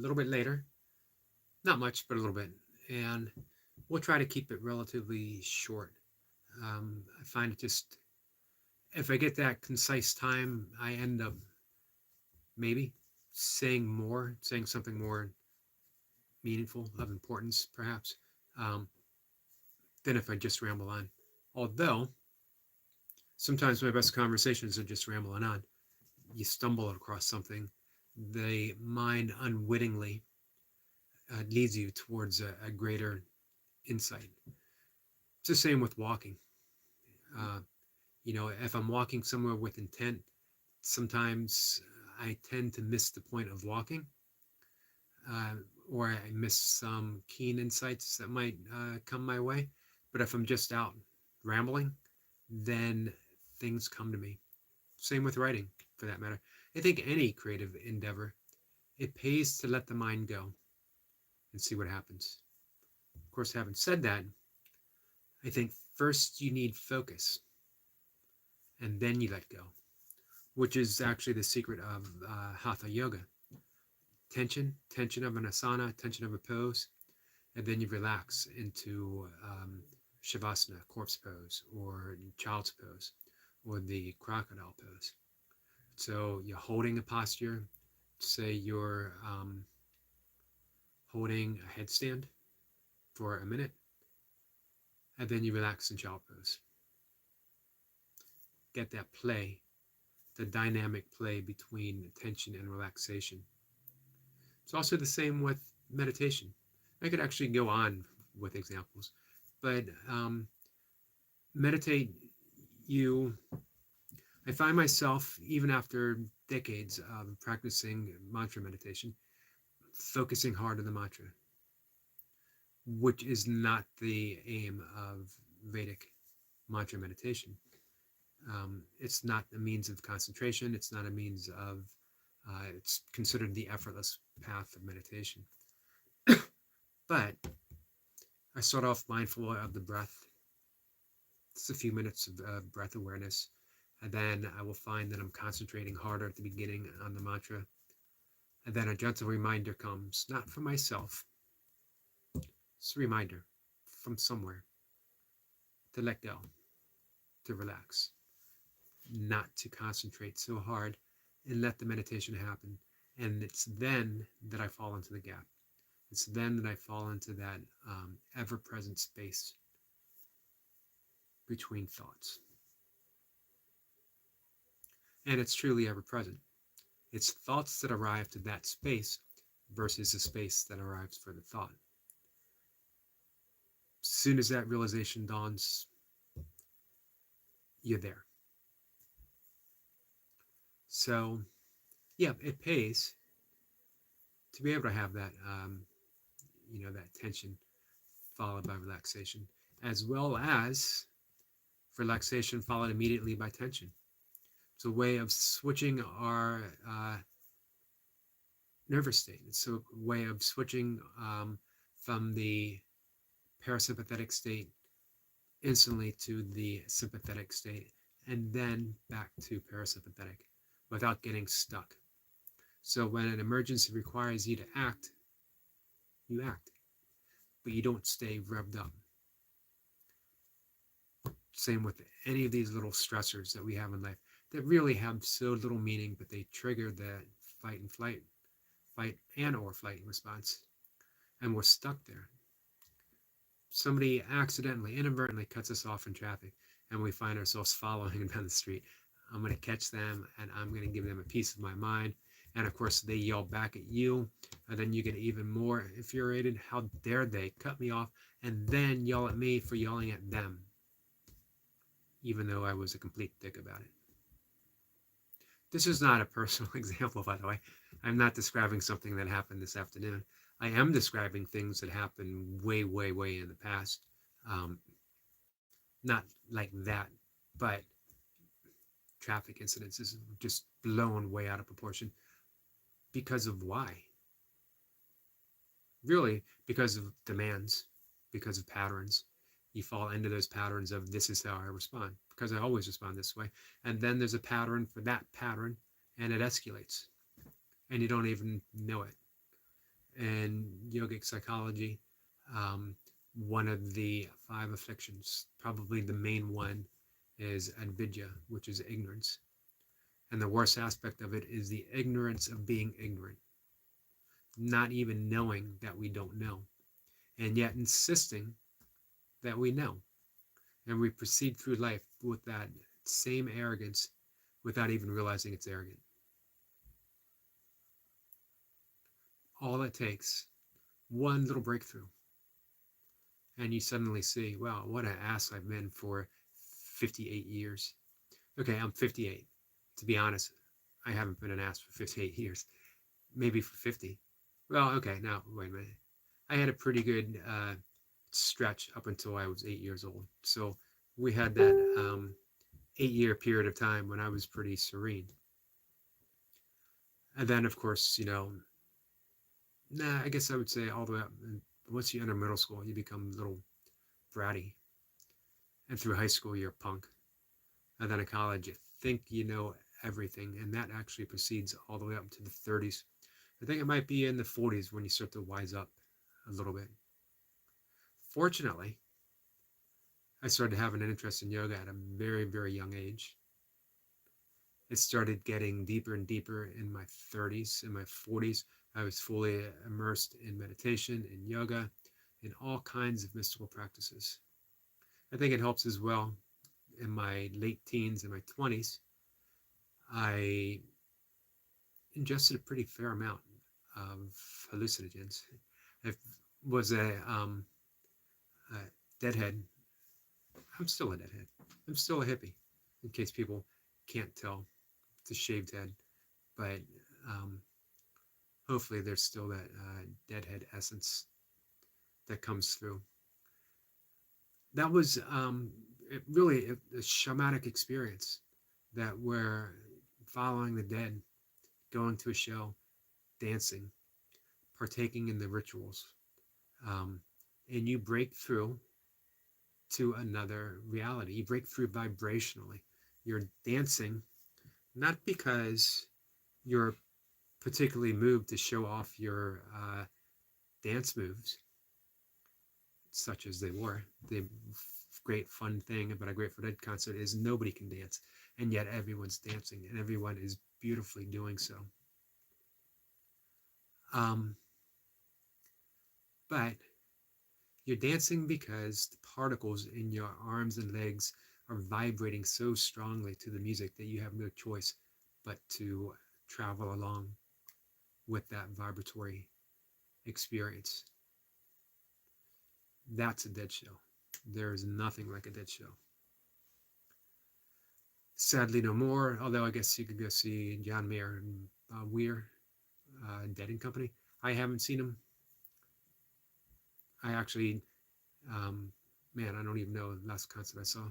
little bit later, not much, but a little bit, and we'll try to keep it relatively short. I find it just, if I get that concise time, I end up maybe saying something more meaningful, of importance, perhaps, um, than if I just ramble on. Although sometimes my best conversations are just rambling on. You stumble across something, the mind unwittingly leads you towards a greater insight. It's the same with walking. Uh, if I'm walking somewhere with intent, sometimes I tend to miss the point of walking, uh, or I miss some keen insights that might come my way. But if I'm just out rambling, then things come to me. Same with writing, for that matter. I think any creative endeavor, it pays to let the mind go and see what happens. Of course, having said that, I think first you need focus and then you let go, which is actually the secret of Hatha Yoga. Tension of an asana, tension of a pose, and then you relax into Shavasana, corpse pose, or child's pose, or the crocodile pose. So you're holding a posture, say you're holding a headstand for a minute, and then you relax in child pose. Get that play, the dynamic play between tension and relaxation. It's also the same with meditation. I could actually go on with examples, but meditate, you, I find myself, even after decades of practicing mantra meditation, focusing hard on the mantra, which is not the aim of Vedic mantra meditation. It's not a means of concentration. It's not a means of, it's considered the effortless path of meditation. But I start off mindful of the breath. It's a few minutes of breath awareness. And then I will find that I'm concentrating harder at the beginning on the mantra. And then a gentle reminder comes, not from myself, it's a reminder from somewhere to let go, to relax, not to concentrate so hard, and let the meditation happen. And it's then that I fall into the gap. It's then that I fall into that ever present space between thoughts. And it's truly ever present. It's thoughts that arrive to that space versus the space that arrives for the thought. As soon as that realization dawns, you're there. So, yeah, it pays to be able to have that, that tension followed by relaxation, as well as relaxation followed immediately by tension. It's a way of switching our nervous state. It's a way of switching from the parasympathetic state instantly to the sympathetic state, and then back to parasympathetic without getting stuck. So when an emergency requires you to act, you act, but you don't stay revved up. Same with any of these little stressors that we have in life that really have so little meaning, but they trigger that fight and or flight response, and we're stuck there. Somebody accidentally, inadvertently cuts us off in traffic, and we find ourselves following them down the street. I'm going to catch them, and I'm going to give them a piece of my mind. And of course, they yell back at you, and then you get even more infuriated. How dare they cut me off and then yell at me for yelling at them, even though I was a complete dick about it. This is not a personal example, by the way. I'm not describing something that happened this afternoon. I am describing things that happened way, way, way in the past. Um, Not like that, but traffic incidents is just blown way out of proportion. Because of why? Really, because of demands, because of patterns. You fall into those patterns of this is how I respond, because I always respond this way. And then there's a pattern for that pattern, and it escalates, and you don't even know it. in yogic psychology, um, one of the five afflictions, probably the main one, is avidya, which is ignorance. And the worst aspect of it is the ignorance of being ignorant, not even knowing that we don't know, and yet insisting that we know. And we proceed through life with that same arrogance without even realizing it's arrogant. All it takes, one little breakthrough, and you suddenly see, wow, what an ass I've been for 58 years. Okay, I'm 58. To be honest, I haven't been an ass for 58 years, maybe for 50. Well, okay, now, wait a minute. I had a pretty good stretch up until I was 8 years old. So we had that 8 year period of time when I was pretty serene. And then, of course, I guess I would say all the way up. And once you enter middle school, you become a little bratty. And through high school, you're a punk. And then in college, you think you know everything. And that actually proceeds all the way up to the 30s. I think it might be in the 40s when you start to wise up a little bit. Fortunately, I started having an interest in yoga at a very, very young age. It started getting deeper and deeper in my 30s. In my 40s, I was fully immersed in meditation, in yoga, in all kinds of mystical practices. I think it helps as well. In my late teens and my 20s, I ingested a pretty fair amount of hallucinogens. I was a deadhead. I'm still a deadhead. I'm still a hippie, in case people can't tell. It's a shaved head, but um, hopefully there's still that deadhead essence that comes through. That was really a shamanic experience that we're following the dead, going to a show, dancing, partaking in the rituals, um, and you break through to another reality. You break through vibrationally. You're dancing not because you're particularly moved to show off your dance moves, such as they were. The great fun thing about a Grateful Dead concert is nobody can dance, and yet everyone's dancing, and everyone is beautifully doing so. Um, but you're dancing because the particles in your arms and legs are vibrating so strongly to the music that you have no choice but to travel along with that vibratory experience. That's a dead show. There is nothing like a dead show. Sadly, no more. Although I guess you could go see John Mayer and Weir, Dead and Company. I haven't seen him. I actually, man, I don't even know the last concert I saw.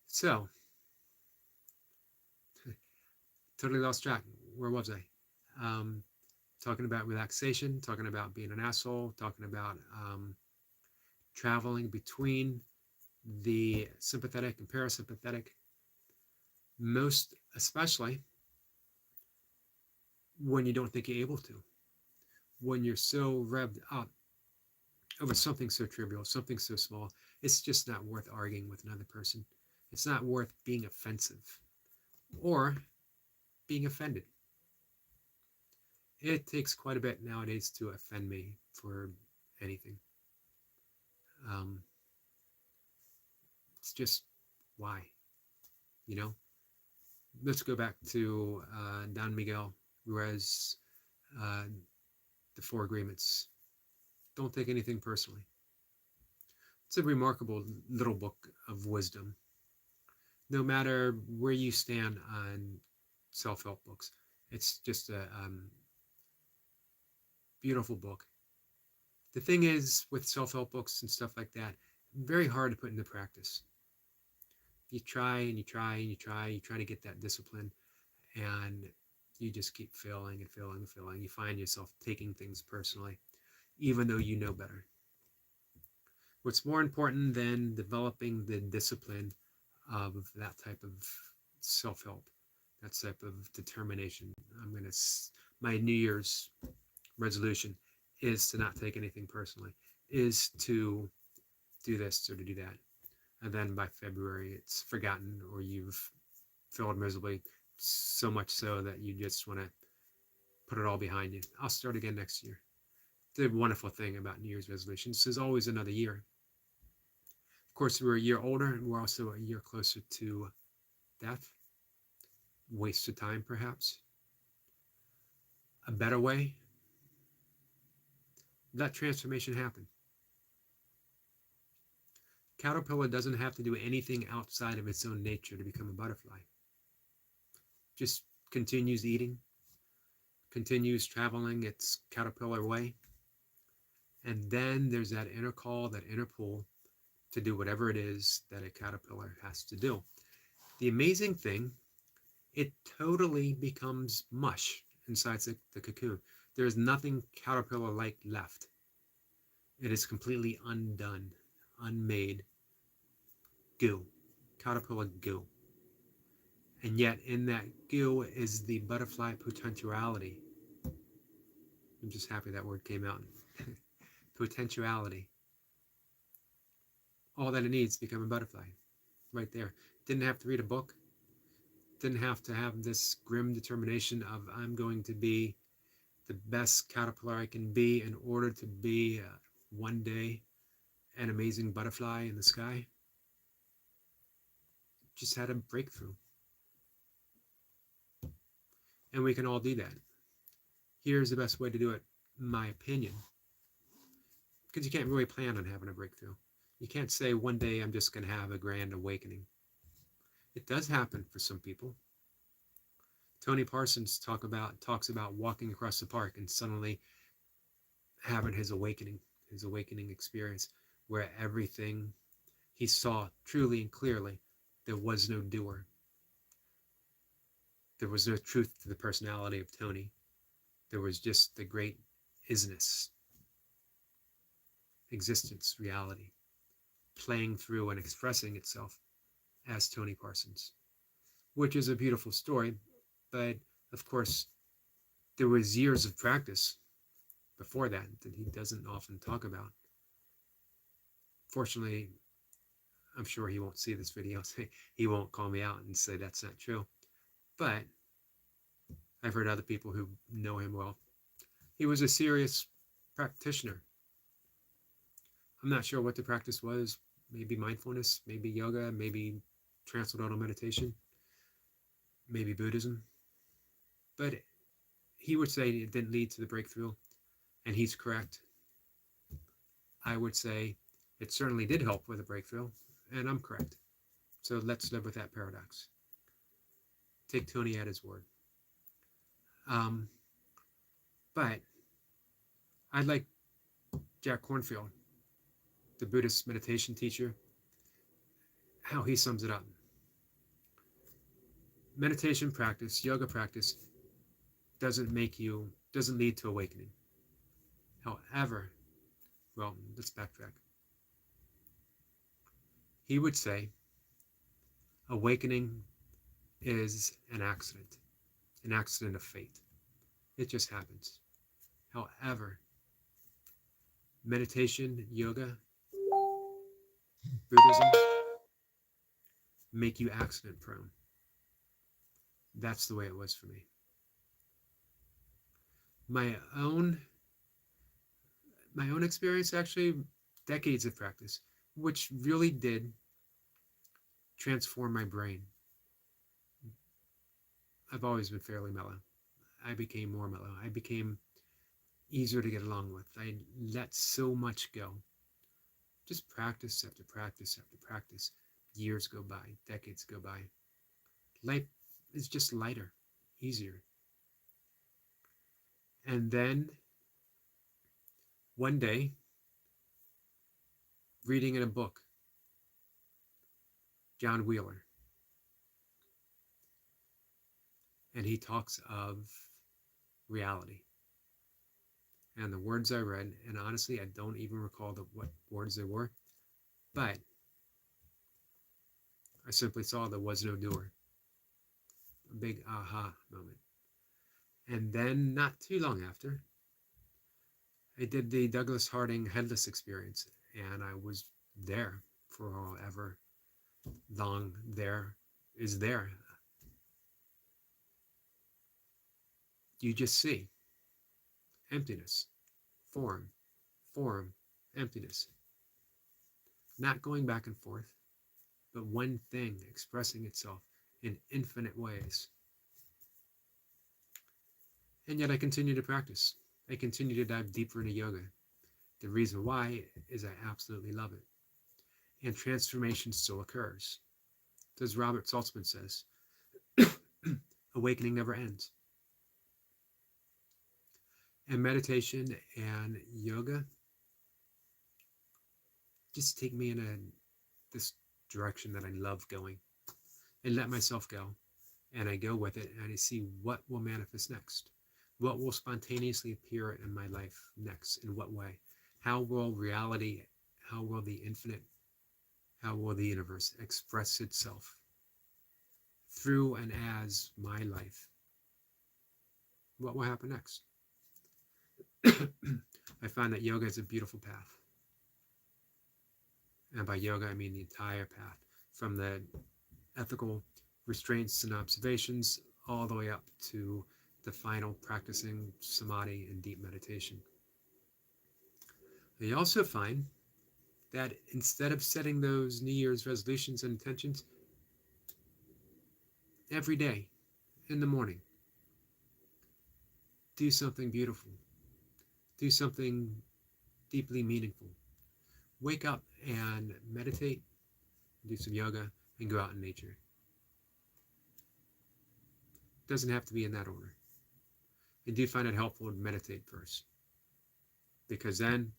So, totally lost track. Where was I? Talking about relaxation, talking about being an asshole, talking about traveling between the sympathetic and parasympathetic, most especially when you don't think you're able to, when you're so revved up over something so trivial, something so small, it's just not worth arguing with another person. It's not worth being offensive or being offended. It takes quite a bit nowadays to offend me for anything. Um, it's just why, you know? Let's go back to Don Miguel Ruiz, uh, the Four Agreements. Don't take anything personally. It's a remarkable little book of wisdom. No matter where you stand on self-help books, it's just a beautiful book. The thing is, with self-help books and stuff like that, very hard to put into practice. You try and you try and you try to get that discipline, and you just keep failing and failing and failing. You find yourself taking things personally, even though you know better. What's more important than developing the discipline of that type of self-help, that type of determination? My New Year's resolution is to not take anything personally, is to do this or to do that. And then by February, it's forgotten or you've failed miserably, so much so that you just want to put it all behind you. I'll start again next year. The wonderful thing about New Year's resolutions, there's always another year. Of course, we're a year older and we're also a year closer to death, waste of time perhaps. A better way, let transformation happen. Caterpillar doesn't have to do anything outside of its own nature to become a butterfly. Just continues eating, continues traveling its caterpillar way, and then there's that inner call, that inner pull to do whatever it is that a caterpillar has to do. The amazing thing, it totally becomes mush inside the cocoon. There is nothing caterpillar-like left. It is completely undone, unmade goo, caterpillar goo. And yet in that goo is the butterfly potentiality. I'm just happy that word came out. Potentiality. All that it needs to become a butterfly. Right there. Didn't have to read a book. Didn't have to have this grim determination of I'm going to be the best caterpillar I can be in order to be one day an amazing butterfly in the sky. Just had a breakthrough. And we can all do that. Here's the best way to do it, in my opinion. Because you can't really plan on having a breakthrough. You can't say one day I'm just going to have a grand awakening. It does happen for some people. Tony Parsons talks about walking across the park and suddenly having his awakening experience, where everything he saw truly and clearly, there was no doer. There was no truth to the personality of Tony. There was just the great isness, existence, reality, playing through and expressing itself as Tony Parsons, which is a beautiful story. But of course, there was years of practice before that he doesn't often talk about. Fortunately, I'm sure he won't see this video. He won't call me out and say that's not true. But I've heard other people who know him well. He was a serious practitioner. I'm not sure what the practice was. Maybe mindfulness, maybe yoga, maybe transcendental meditation, maybe Buddhism. But he would say it didn't lead to the breakthrough, and he's correct. I would say it certainly did help with a breakthrough, and I'm correct. So let's live with that paradox. Take Tony at his word. But I like Jack Kornfield, the Buddhist meditation teacher, how he sums it up. Meditation practice, yoga practice, doesn't lead to awakening. However, well, let's backtrack. He would say awakening is an accident of fate. It just happens. However, meditation, yoga, Buddhism make you accident prone. That's the way it was for me. My own experience, actually, decades of practice, which really did transform my brain. I've always been fairly mellow. I became more mellow. I became easier to get along with. I let so much go. Just practice after practice after practice. Years go by, decades go by. Life is just lighter, easier. And then one day, reading in a book, John Wheeler, and he talks of reality. And the words I read, and honestly, I don't even recall what words they were, but I simply saw there was no doer. A big aha moment. And then, not too long after, I did the Douglas Harding Headless experience, and I was there for however long there is there. You just see emptiness, form, form, emptiness, not going back and forth, but one thing expressing itself in infinite ways. And yet I continue to practice. I continue to dive deeper into yoga. The reason why is I absolutely love it. And transformation still occurs. As Robert Saltzman says, awakening never ends. And meditation and yoga just take me in this direction that I love going, and let myself go. And I go with it, and I see what will manifest next. What will spontaneously appear in my life next? In what way? How will reality, how will the infinite, how will the universe express itself through and as my life? What will happen next? I find that yoga is a beautiful path. And by yoga, I mean the entire path, from the ethical restraints and observations all the way up to the final practicing samadhi and deep meditation. I also find that instead of setting those New Year's resolutions and intentions, every day in the morning, do something beautiful, do something deeply meaningful. Wake up and meditate, do some yoga, and go out in nature. It doesn't have to be in that order. I do find it helpful to meditate first, because then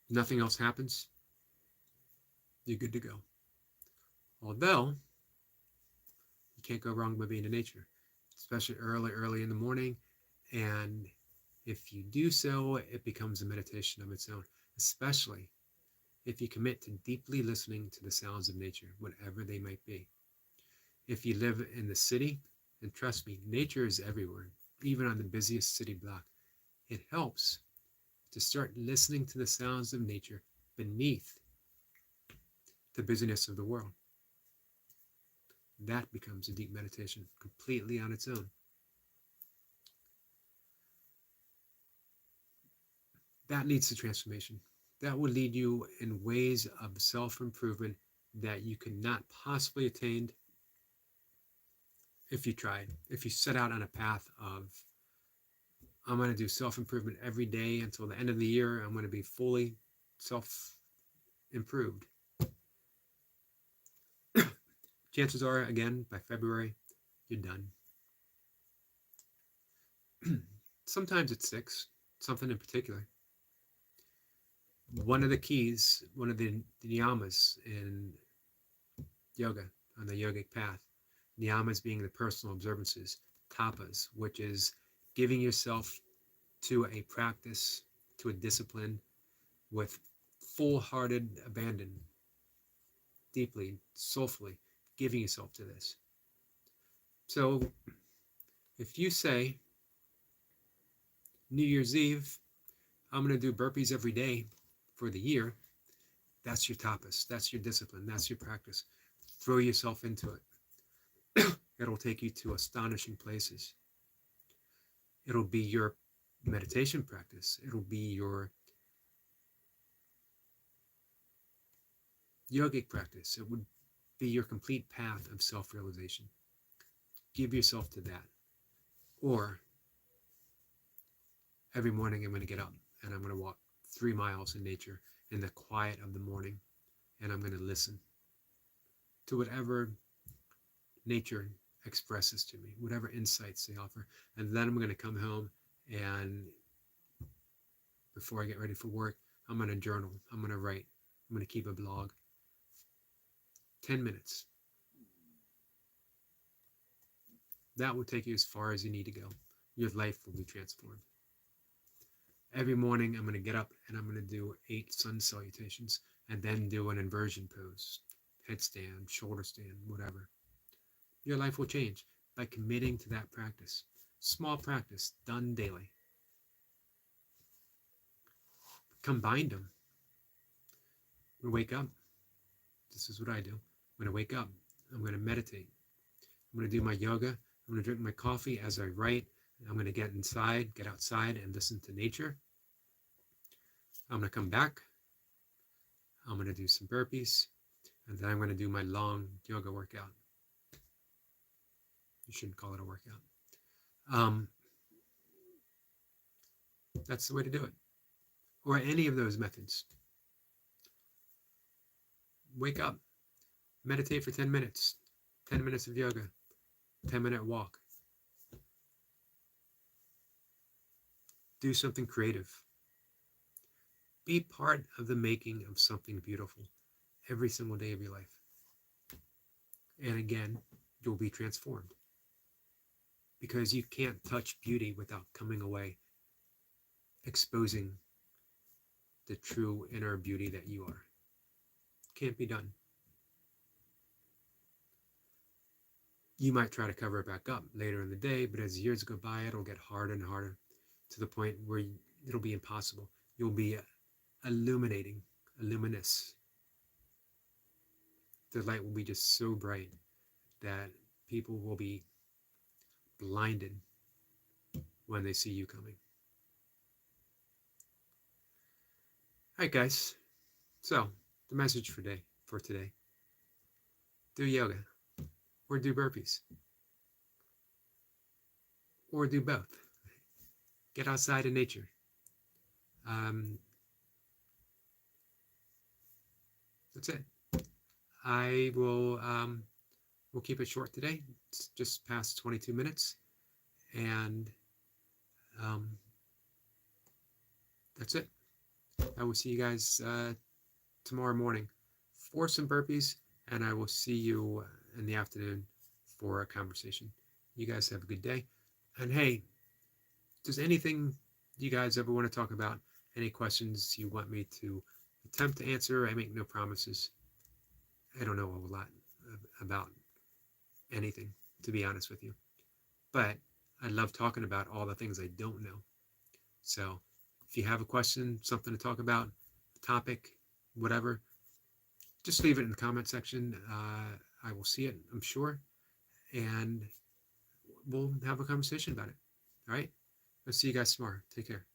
nothing else happens. You're good to go. Although, you can't go wrong by being in nature, especially early in the morning. And if you do so, it becomes a meditation of its own, especially if you commit to deeply listening to the sounds of nature, whatever they might be. If you live in the city, and trust me, nature is everywhere, even on the busiest city block. It helps to start listening to the sounds of nature beneath the busyness of the world. That becomes a deep meditation completely on its own. That leads to transformation. That will lead you in ways of self-improvement that you could not possibly attain if you tried. If you set out on a path of, I'm going to do self-improvement every day until the end of the year, I'm going to be fully self-improved. Chances are, again, by February, you're done. Sometimes it sticks, something in particular. One of the keys, one of the niyamas in yoga, on the yogic path, niyamas being the personal observances, tapas, which is giving yourself to a practice, to a discipline with full-hearted abandon, deeply, soulfully giving yourself to this. So if you say, New Year's Eve, I'm going to do burpees every day for the year, that's your tapas, that's your discipline, that's your practice. Throw yourself into it. It'll take you to astonishing places. It'll be your meditation practice. It'll be your yogic practice. It would be your complete path of self-realization. Give yourself to that. Or every morning I'm going to get up and I'm going to walk 3 miles in nature in the quiet of the morning, and I'm going to listen to whatever nature expresses to me, whatever insights they offer. And then I'm going to come home, and before I get ready for work, I'm going to journal, I'm going to write, I'm going to keep a blog. 10 minutes. That will take you as far as you need to go. Your life will be transformed. Every morning I'm going to get up and I'm going to do 8 sun salutations and then do an inversion pose, headstand, shoulder stand, whatever. Your life will change by committing to that practice. Small practice done daily. combined them. When I wake up, this is what I do. When I wake up, I'm going to meditate. I'm going to do my yoga. I'm going to drink my coffee as I write. I'm going to get outside and listen to nature. I'm going to come back. I'm going to do some burpees. And then I'm going to do my long yoga workout. You shouldn't call it a workout. That's the way to do it. Or any of those methods. Wake up. Meditate for 10 minutes. 10 minutes of yoga. 10-minute walk. Do something creative. Be part of the making of something beautiful every single day of your life. And again, you'll be transformed. Because you can't touch beauty without coming away, exposing the true inner beauty that you are. Can't be done. You might try to cover it back up later in the day, but as years go by, it'll get harder and harder to the point where it'll be impossible. You'll be luminous. The light will be just so bright that people will be blinded when they see you coming. All right, guys. So the message for today: do yoga, or do burpees, or do both. Get outside in nature. That's it. I will we'll keep it short today. It's just past 22 minutes, and that's it. I will see you guys tomorrow morning for some burpees, and I will see you in the afternoon for a conversation. You guys have a good day. And hey, does anything you guys ever want to talk about? Any questions you want me to attempt to answer? I make no promises. I don't know a lot about anything, to be honest with you. But I love talking about all the things I don't know. So if you have a question, something to talk about, a topic, whatever, just leave it in the comment section. I will see it, I'm sure. And we'll have a conversation about it. All right? I'll see you guys tomorrow. Take care.